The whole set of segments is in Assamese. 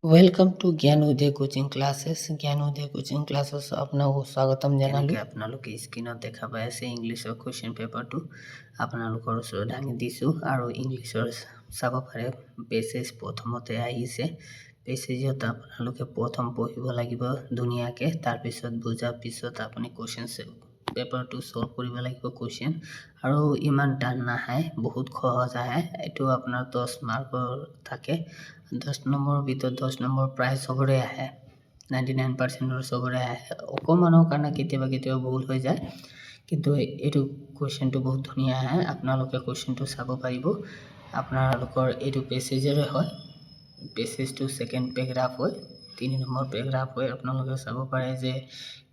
वेलकम टू ज्ञान उदय कोचिंग क्लासेस ज्ञान उदय कोचिंग क्लासेस আপোনাক স্বাগতম জনালোঁ। আপোনালোকে স্ক্ৰীনত দেখা পাই আছে ইংলিছৰ কুৱেশ্যন পেপাৰটো আপোনালোকৰ ওচৰত দাঙি দিছোঁ আৰু ইংলিছৰ চাব পাৰে পেছেজ প্ৰথমতে আহিছে। পেছেজত আপোনালোকে প্ৰথম পঢ়িব লাগিব ধুনীয়াকৈ, তাৰপিছত বুজাৰ পিছত আপুনি কুৱেশ্যন পেপাৰটো সলভ কৰিব লাগিব কুৱেশ্যন, আৰু ইমান টান নাহে, বহুত সহজ আহে। এইটো আপোনাৰ 10 মাৰ্কৰ থাকে। 10 নম্বৰৰ ভিতৰত 10 নম্বৰ প্ৰায় চবৰে আহে, 99% চবৰে আহে। অকণমানৰ কাৰণে কেতিয়াবা ভুল হৈ যায়, কিন্তু এইটো কুৱেশ্যনটো বহুত ধুনীয়া আহে। আপোনালোকে কুৱেশ্যনটো চাব পাৰিব। আপোনালোকৰ এইটো পেছেজৰে হয়, পেছেজটো ছেকেণ্ড পেৰাগ্ৰাফ হয়, 3 নম্বৰ পেৰাগ্ৰাফ হয়। আপোনালোকে চাব পাৰে যে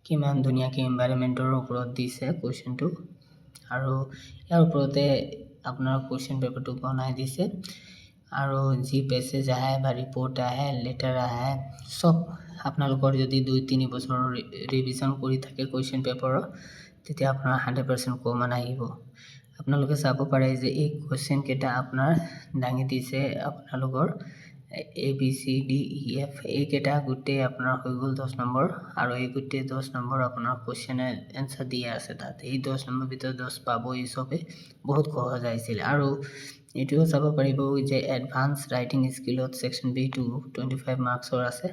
কিমান ধুনীয়াকৈ এনভাইৰনমেণ্টৰ ওপৰত দিছে কুৱেশ্যনটো, আৰু ইয়াৰ ওপৰতে আপোনাৰ কুৱেশ্যন পেপাৰটো বনাই দিছে। আৰু যি পেছেজ আহে বা ৰিপৰ্ট আহে, লেটাৰ আহে, চব আপোনালোকৰ যদি 2-3 বছৰ ৰিভিজন কৰি থাকে কুৱেশ্যন পেপাৰৰ, তেতিয়া আপোনাৰ 100% কমন আহিব। আপোনালোকে চাব পাৰে যে এই কুৱেশ্যন কেইটা আপোনাৰ দাঙি দিছে আপোনালোকৰ ABCDEF, এইকেইটা গোটেই আপোনাৰ হৈ গ'ল 10 নম্বৰ, আৰু এই গোটেই 10 নম্বৰ আপোনাৰ কুৱেশ্যনে এনচাৰ দিয়া আছে তাত। এই 10 নম্বৰ ভিতৰত 10 পাবই চবে, বহুত সহজ আহিছিল। আৰু এইটোও চাব পাৰিব যে এডভান্স ৰাইটিং স্কিলত ছেকশ্যন B2 25 মাৰ্কছৰ আছে।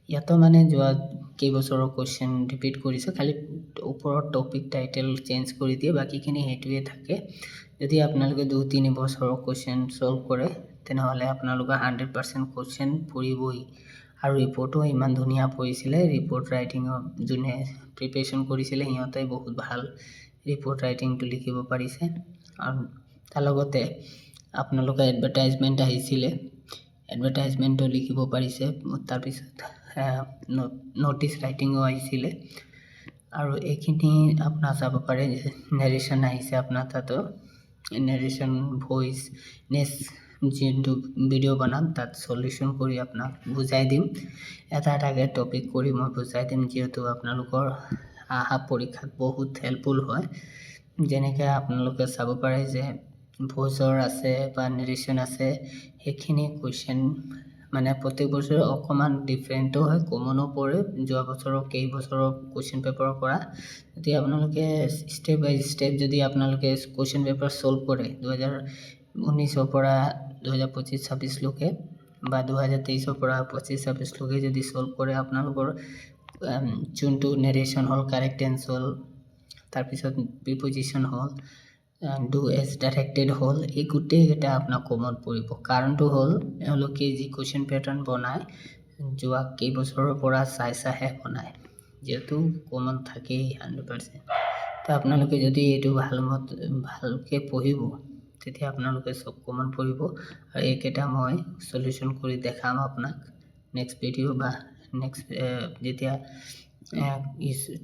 ইয়াতো মানে যোৱা কেইবছৰৰ কুৱেশ্যন ৰিপিট কৰিছে, খালি ওপৰত টপিক টাইটেল চেঞ্জ কৰি দিয়ে, বাকীখিনি সেইটোৱে থাকে। যদি আপোনালোকে 2-3 বছৰৰ কুৱেশ্যন সলভ কৰে, তেনেহ'লে আপোনালোকৰ 100% কুৱেশ্যন পৰিবই। আৰু ৰিপৰ্টো ইমান ধুনীয়া পৰিছিলে। ৰিপৰ্ট ৰাইটিঙৰ যোনে প্ৰিপেৰেশ্যন কৰিছিলে সিহঁতে বহুত ভাল ৰিপৰ্ট ৰাইটিংটো লিখিব পাৰিছে। আৰু তাৰ লগতে আপোনালোকৰ এডভাৰটাইজমেণ্ট আহিছিলে, এডভাৰটাইজমেণ্টো লিখিব পাৰিছে। তাৰপিছত ন'টিছ ৰাইটিঙো আহিছিলে। আৰু এইখিনি আপোনাৰ চাব পাৰে যে নেৰেশ্যন আহিছে আপোনাৰ তাতো, নেৰেশ্যন ভইচ যোনটো ভিডিঅ' বনাম তাত সলিউশ্যন কৰি আপোনাক বুজাই দিম। এটা এটাকৈ টপিক কৰি মই বুজাই দিম, যিহেতু আপোনালোকৰ অহা পৰীক্ষাত বহুত হেল্পফুল হয়। যেনেকৈ আপোনালোকে চাব পাৰে যে ভইচৰ আছে বা নেৰেশ্যন আছে, সেইখিনি কুৱেশ্যন মানে প্ৰত্যেক বছৰে অকণমান ডিফাৰেণ্টো হয়, কমনো পৰে যোৱা বছৰৰ কেইবছৰৰ কুৱেশ্যন পেপাৰৰ পৰা। যদি আপোনালোকে ষ্টেপ বাই ষ্টেপ যদি আপোনালোকে কুৱেশ্যন পেপাৰ সলভ কৰে 2019ৰ পৰা 2025-26 লৈকে, বা 2023ৰ পৰা 25-26 লৈকে যদি সলভ কৰে, আপোনালোকৰ যোনটো নেৰেশ্যন হ'ল, কাৰেক্ট টেন্স হ'ল, তাৰপিছত প্ৰিপজিশ্যন হ'ল, ডু এজ ডাইৰেক্টেড হ'ল, এই গোটেইকেইটা আপোনাক কমন পৰিব। কাৰণটো হ'ল এওঁলোকে যি কুৱেশ্যন পেটাৰ্ণ বনায় যোৱা কেইবছৰৰ পৰা চাইহে বনায়, যিহেতু কমন থাকেই 100%। তো আপোনালোকে যদি এইটো ভালকৈ পঢ়িব, তেতিয়া আপোনালোকে চব কমন পৰিব। আৰু এইকেইটা মই সলিউশ্যন কৰি দেখাম আপোনাক নেক্সট ভিডিঅ' বা নেক্সট যেতিয়া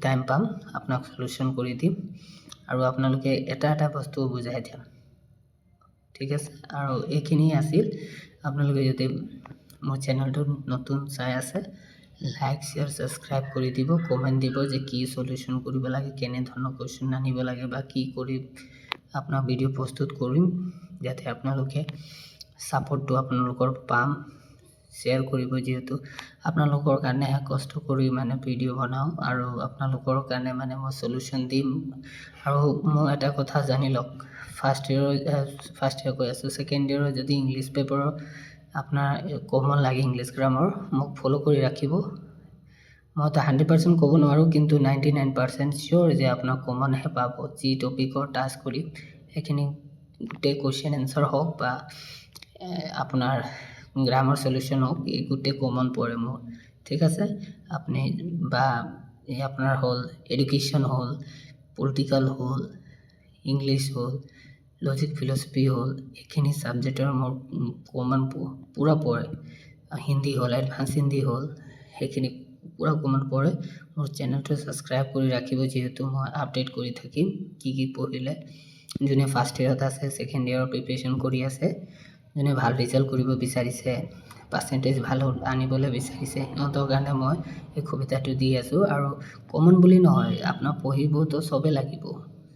টাইম পাম আপোনাক সলিউশ্যন কৰি দিম, আৰু আপোনালোকে এটা এটা বস্তু বুজাই দিম, ঠিক আছে। আৰু এইখিনি আছিল। আপোনালোকে যদি মোৰ চেনেলটো নতুন চাই আছে, লাইক শ্বেয়াৰ ছাবস্ক্ৰাইব কৰি দিব, কমেণ্ট দিব যে কি সলিউশ্যন কৰিব লাগে, কেনেধৰণৰ কুৱেশ্যন আনিব লাগে, বা কি কৰি আপোনাৰ ভিডিঅ' প্ৰস্তুত কৰিম, যাতে আপোনালোকে ছাপোৰ্টটো আপোনালোকৰ পাম। শ্বেয়াৰ কৰিব, যিহেতু আপোনালোকৰ কাৰণেহে কষ্ট কৰি মানে ভিডিঅ' বনাওঁ, আৰু আপোনালোকৰ কাৰণে মানে মই সলিউশ্যন দিম। আৰু মই এটা কথা জানি লওক, ফাৰ্ষ্ট ইয়েৰ কৈ আছোঁ, ছেকেণ্ড ইয়েৰৰ যদি ইংলিছ পেপাৰৰ আপোনাৰ কমন লাগে, ইংলিছ গ্ৰামাৰ, মোক ফ'ল' কৰি ৰাখিব। মইতো 100% ক'ব নোৱাৰোঁ, কিন্তু 99% চিয়'ৰ যে আপোনাৰ কমনহে পাব। যি টপিকৰ টাচ কৰি সেইখিনি গোটেই কুৱেশ্যন এনচাৰ হওক বা আপোনাৰ গ্ৰামাৰ সলিউশ্যন হওক, এই গোটেই কমন পৰে মোৰ, ঠিক আছে। আপুনি বা এই আপোনাৰ হ'ল এডুকেশ্যন হ'ল, পলিটিকেল হ'ল, ইংলিছ হ'ল, লজিক ফিলচফি হ'ল, এইখিনি ছাবজেক্টৰ মোৰ কমন পূৰা পৰে। হিন্দী হ'ল, এডভান্স হিন্দী হ'ল, সেইখিনি পূৰা কমন পৰে। মোৰ চেনেলটো ছাবস্ক্ৰাইব কৰি ৰাখিব, যিহেতু মই আপডেট কৰি থাকিম কি পঢ়িলে। যোনে ফাৰ্ষ্ট ইয়েৰত আছে, ছেকেণ্ড ইয়েৰৰ প্ৰিপেৰেশ্যন কৰি আছে, যোনে ভাল ৰিজাল্ট কৰিব বিচাৰিছে, পাৰ্চেণ্টেজ ভাল আনিবলৈ বিচাৰিছে, সিহঁতৰ কাৰণে মই এই সুবিধাটো দি আছোঁ। আৰু কমন বুলি নহয়, আপোনাৰ পঢ়িবতো চবেই লাগিব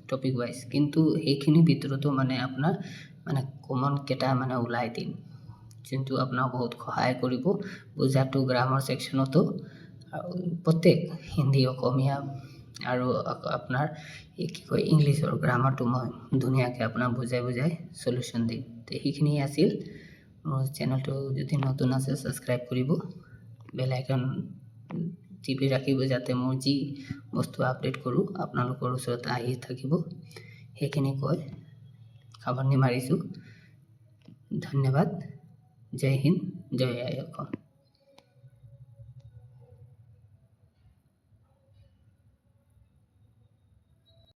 টপিক ৱাইজ, কিন্তু সেইখিনিৰ ভিতৰতো মানে আপোনাৰ মানে কমনকেইটা মানে ওলাই দিম। যোনটো আপোনাক বহুত সহায় কৰিব বুজাটো গ্ৰামাৰ ছেকশ্যনতো আৰু প্ৰত্যেক হিন্দী অসমীয়া আৰু আপোনাৰ কি কয় ইংলিছৰ গ্ৰামাৰটো মই ধুনীয়াকৈ আপোনাক বুজাই সলিউশ্যন দিম তো সেইখিনি আছিল মোৰ চেনেলটো যদি নতুন আছে ছাবস্ক্ৰাইব কৰিব বেল আইকন টিপি ৰাখিব যাতে মই যি বস্তু আপডেট কৰোঁ আপোনালোকৰ ওচৰত আহি থাকিব সেইখিনি কৈ সামৰণি মাৰিছোঁ ধন্যবাদ জয় হিন্দ জয় আই অসম